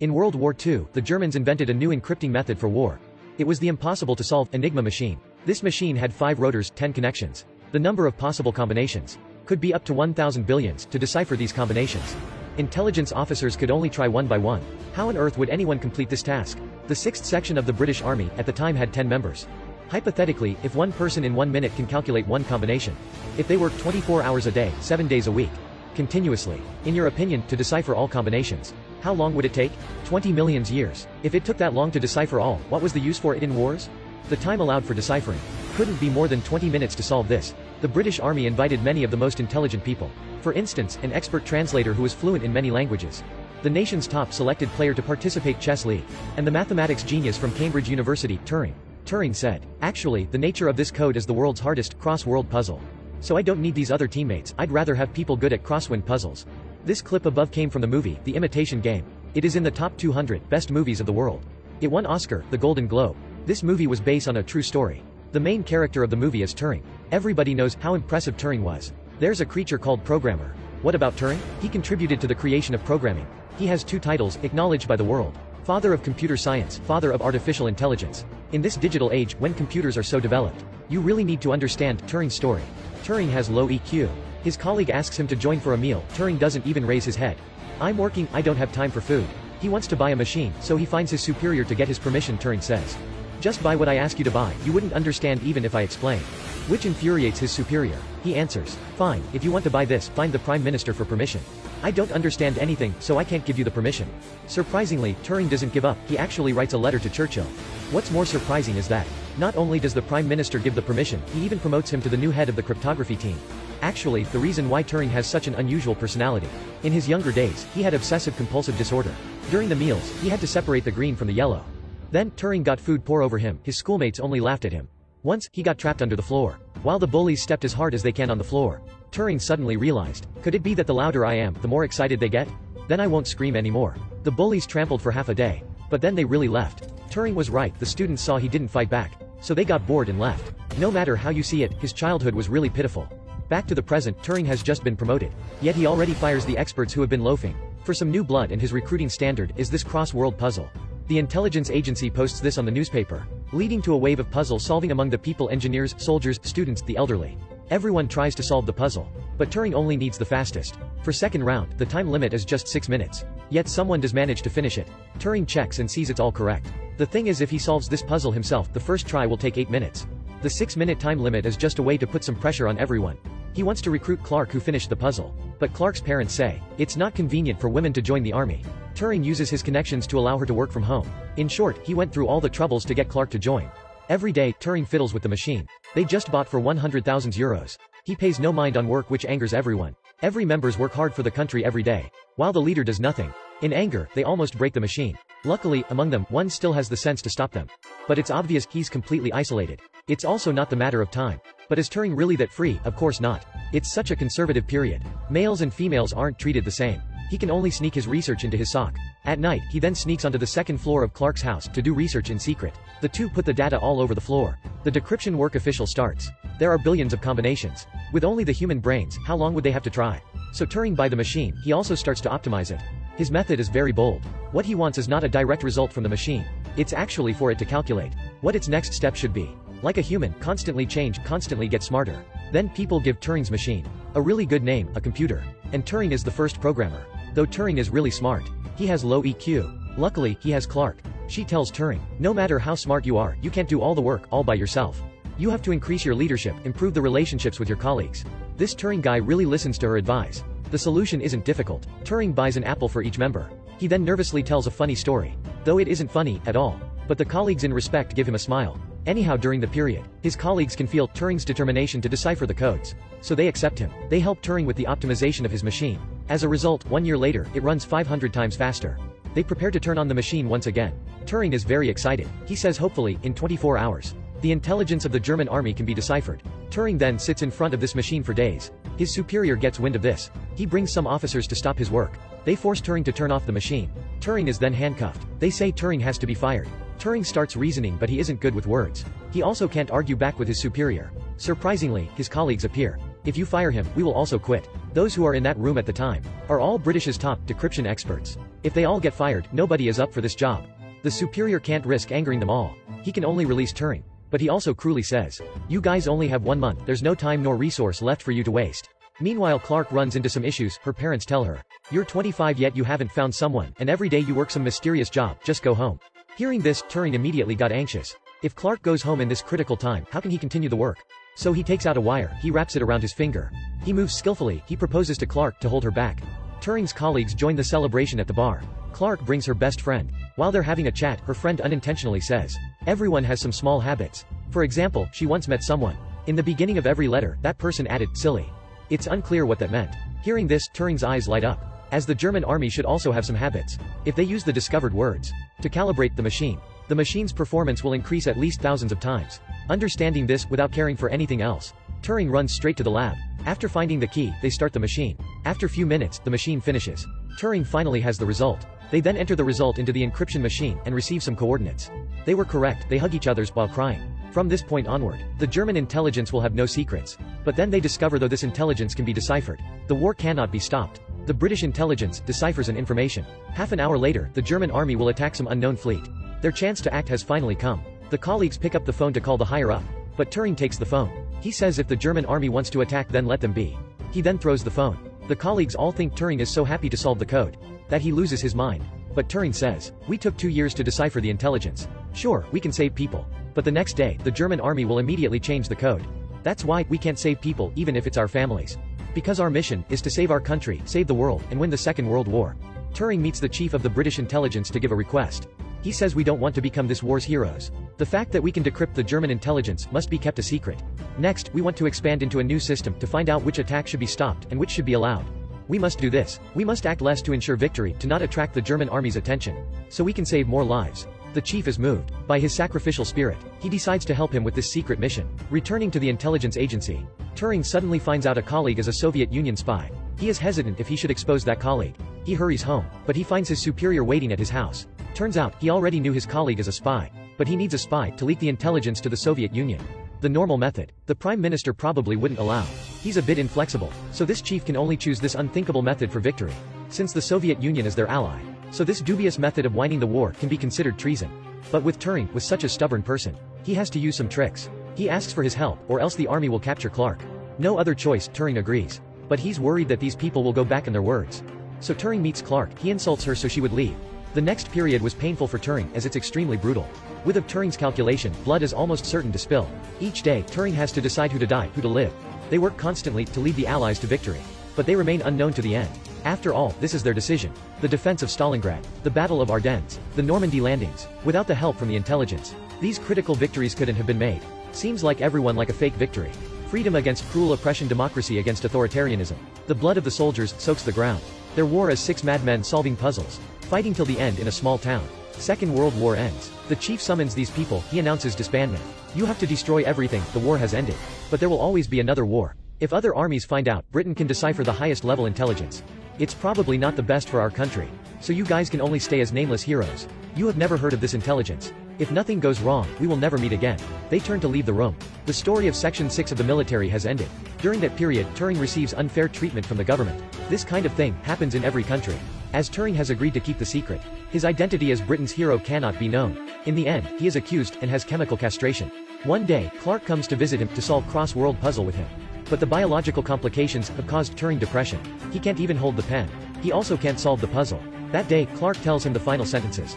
In World War II, the Germans invented a new encrypting method for war. It was the impossible-to-solve Enigma machine. This machine had 5 rotors, 10 connections. The number of possible combinations could be up to 1,000 billions. To decipher these combinations, intelligence officers could only try one by one. How on earth would anyone complete this task? The 6th section of the British Army at the time had 10 members. Hypothetically, if one person in 1 minute can calculate one combination, if they work 24 hours a day, 7 days a week, continuously, in your opinion, to decipher all combinations, how long would it take? 20 million years. If it took that long to decipher all, what was the use for it in wars? The time allowed for deciphering couldn't be more than 20 minutes to solve this. The British Army invited many of the most intelligent people. For instance, an expert translator who was fluent in many languages, the nation's top selected player to participate chess league, and the mathematics genius from Cambridge University, Turing. Turing said, "Actually, the nature of this code is the world's hardest cross-world puzzle. So I don't need these other teammates, I'd rather have people good at crosswind puzzles." This clip above came from the movie, The Imitation Game. It is in the top 200 best movies of the world. It won Oscar, the Golden Globe. This movie was based on a true story. The main character of the movie is Turing. Everybody knows how impressive Turing was. There's a creature called programmer. What about Turing? He contributed to the creation of programming. He has 2 titles, acknowledged by the world. Father of computer science, father of artificial intelligence. In this digital age, when computers are so developed, you really need to understand Turing's story. Turing has low EQ. His colleague asks him to join for a meal. Turing doesn't even raise his head. "I'm working, I don't have time for food." He wants to buy a machine, so he finds his superior to get his permission. Turing says, "Just buy what I ask you to buy, you wouldn't understand even if I explain." Which infuriates his superior. He answers, "Fine, if you want to buy this, find the Prime Minister for permission. I don't understand anything, so I can't give you the permission." Surprisingly, Turing doesn't give up, he actually writes a letter to Churchill. What's more surprising is that, not only does the Prime Minister give the permission, he even promotes him to the new head of the cryptography team. Actually, the reason why Turing has such an unusual personality. In his younger days, he had obsessive-compulsive disorder. During the meals, he had to separate the green from the yellow. Then, Turing got food pour over him, his schoolmates only laughed at him. Once, he got trapped under the floor. While the bullies stepped as hard as they can on the floor, Turing suddenly realized, could it be that the louder I am, the more excited they get? Then I won't scream anymore. The bullies trampled for half a day. But then they really left. Turing was right, the students saw he didn't fight back. So they got bored and left. No matter how you see it, his childhood was really pitiful. Back to the present, Turing has just been promoted. Yet he already fires the experts who have been loafing for some new blood, and his recruiting standard is this cross-world puzzle. The intelligence agency posts this on the newspaper, leading to a wave of puzzle solving among the people: engineers, soldiers, students, the elderly. Everyone tries to solve the puzzle. But Turing only needs the fastest. For second round, the time limit is just 6 minutes. Yet someone does manage to finish it. Turing checks and sees it's all correct. The thing is, if he solves this puzzle himself, the first try will take 8 minutes. The 6-minute time limit is just a way to put some pressure on everyone. He wants to recruit Clark, who finished the puzzle. But Clark's parents say, it's not convenient for women to join the army. Turing uses his connections to allow her to work from home. In short, he went through all the troubles to get Clark to join. Every day, Turing fiddles with the machine. They just bought for 100,000 euros. He pays no mind on work, which angers everyone. Every members work hard for the country every day, while the leader does nothing. In anger, they almost break the machine. Luckily, among them, one still has the sense to stop them. But it's obvious he's completely isolated. It's also not the matter of time. But is Turing really that free? Of course not. It's such a conservative period. Males and females aren't treated the same. He can only sneak his research into his sock. At night, he then sneaks onto the second floor of Clark's house to do research in secret. The two put the data all over the floor. The decryption work official starts. There are billions of combinations. With only the human brains, how long would they have to try? So Turing buys the machine, he also starts to optimize it. His method is very bold. What he wants is not a direct result from the machine. It's actually for it to calculate what its next step should be. Like a human, constantly change, constantly get smarter. Then people give Turing's machine a really good name, a computer. And Turing is the first programmer. Though Turing is really smart, he has low EQ. Luckily, he has Clark. She tells Turing, no matter how smart you are, you can't do all the work, all by yourself. You have to increase your leadership, improve the relationships with your colleagues. This Turing guy really listens to her advice. The solution isn't difficult. Turing buys an apple for each member. He then nervously tells a funny story. Though it isn't funny, at all. But the colleagues in respect give him a smile. Anyhow, during the period, his colleagues can feel Turing's determination to decipher the codes. So they accept him. They help Turing with the optimization of his machine. As a result, 1 year later, it runs 500 times faster. They prepare to turn on the machine once again. Turing is very excited. He says hopefully, in 24 hours, the intelligence of the German army can be deciphered. Turing then sits in front of this machine for days. His superior gets wind of this. He brings some officers to stop his work. They force Turing to turn off the machine. Turing is then handcuffed. They say Turing has to be fired. Turing starts reasoning, but he isn't good with words. He also can't argue back with his superior. Surprisingly, his colleagues appear. If you fire him, we will also quit. Those who are in that room at the time are all British's top decryption experts. If they all get fired, nobody is up for this job. The superior can't risk angering them all. He can only release Turing. But he also cruelly says, "You guys only have 1 month, there's no time nor resource left for you to waste." Meanwhile, Clark runs into some issues. Her parents tell her, "You're 25 yet you haven't found someone, and every day you work some mysterious job, just go home." Hearing this, Turing immediately got anxious. If Clark goes home in this critical time, how can he continue the work? So he takes out a wire, he wraps it around his finger. He moves skillfully, he proposes to Clark to hold her back. Turing's colleagues join the celebration at the bar. Clark brings her best friend. While they're having a chat, her friend unintentionally says, "Everyone has some small habits. For example, she once met someone. In the beginning of every letter, that person added, 'silly.'" It's unclear what that meant. Hearing this, Turing's eyes light up. As the German army should also have some habits. If they use the discovered words to calibrate the machine's performance will increase at least thousands of times. Understanding this, without caring for anything else, Turing runs straight to the lab. After finding the key, they start the machine. After few minutes, the machine finishes. Turing finally has the result. They then enter the result into the encryption machine, and receive some coordinates. They were correct, they hug each other while crying. From this point onward, the German intelligence will have no secrets. But then they discover though this intelligence can be deciphered, the war cannot be stopped. The British intelligence deciphers an information. Half an hour later, the German army will attack some unknown fleet. Their chance to act has finally come. The colleagues pick up the phone to call the higher up. But Turing takes the phone. He says if the German army wants to attack, then let them be. He then throws the phone. The colleagues all think Turing is so happy to solve the code that he loses his mind. But Turing says, "We took 2 years to decipher the intelligence. Sure, we can save people. But the next day, the German army will immediately change the code. That's why we can't save people even if it's our families. Because our mission is to save our country, save the world, and win the Second World War." Turing meets the chief of the British intelligence to give a request. He says we don't want to become this war's heroes. The fact that we can decrypt the German intelligence must be kept a secret. Next, we want to expand into a new system to find out which attack should be stopped and which should be allowed. We must do this. We must act less to ensure victory, to not attract the German army's attention. So we can save more lives. The chief is moved by his sacrificial spirit. He decides to help him with this secret mission. Returning to the intelligence agency, Turing suddenly finds out a colleague is a Soviet Union spy. He is hesitant if he should expose that colleague. He hurries home, but he finds his superior waiting at his house. Turns out, he already knew his colleague is a spy. But he needs a spy to leak the intelligence to the Soviet Union. The normal method, the Prime Minister probably wouldn't allow. He's a bit inflexible, so this chief can only choose this unthinkable method for victory. Since the Soviet Union is their ally. So this dubious method of winning the war can be considered treason. But with Turing, with such a stubborn person, he has to use some tricks. He asks for his help, or else the army will capture Clark. No other choice, Turing agrees. But he's worried that these people will go back on their words. So Turing meets Clark, he insults her so she would leave. The next period was painful for Turing as it's extremely brutal. With of Turing's calculation, blood is almost certain to spill. Each day, Turing has to decide who to die, who to live. They work constantly to lead the Allies to victory. But they remain unknown to the end. After all, this is their decision. The defense of Stalingrad, the Battle of Ardennes, the Normandy landings. Without the help from the intelligence, these critical victories couldn't have been made. Seems like everyone like a fake victory. Freedom against cruel oppression, democracy against authoritarianism. The blood of the soldiers soaks the ground. Their war as 6 madmen solving puzzles. Fighting till the end in a small town. Second World War ends. The chief summons these people, he announces disbandment. You have to destroy everything, the war has ended. But there will always be another war. If other armies find out, Britain can decipher the highest level intelligence. It's probably not the best for our country. So you guys can only stay as nameless heroes. You have never heard of this intelligence. If nothing goes wrong, we will never meet again. They turn to leave the room. The story of Section 6 of the military has ended. During that period, Turing receives unfair treatment from the government. This kind of thing happens in every country. As Turing has agreed to keep the secret, his identity as Britain's hero cannot be known. In the end, he is accused and has chemical castration. One day, Clark comes to visit him to solve cross-world puzzle with him. But the biological complications have caused Turing depression. He can't even hold the pen. He also can't solve the puzzle. That day, Clark tells him the final sentences.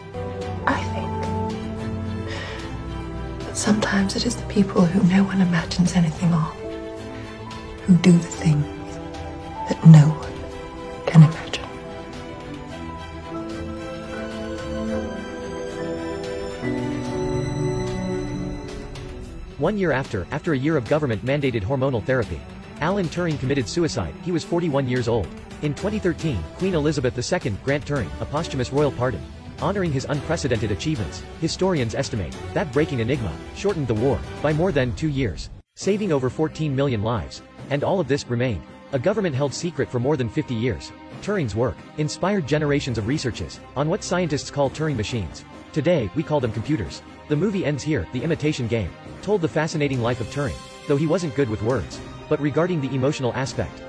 I think that sometimes it is the people who no one imagines anything of, who do the things that no one can imagine. 1 year after a year of government-mandated hormonal therapy, Alan Turing committed suicide. He was 41 years old. In 2013, Queen Elizabeth II granted Turing a posthumous royal pardon, honoring his unprecedented achievements. Historians estimate that breaking Enigma shortened the war by more than 2 years, saving over 14 million lives. And all of this remained a government-held secret for more than 50 years. Turing's work inspired generations of researches on what scientists call Turing machines. Today, we call them computers. The movie ends here. The Imitation Game told the fascinating life of Turing, though he wasn't good with words. But regarding the emotional aspect,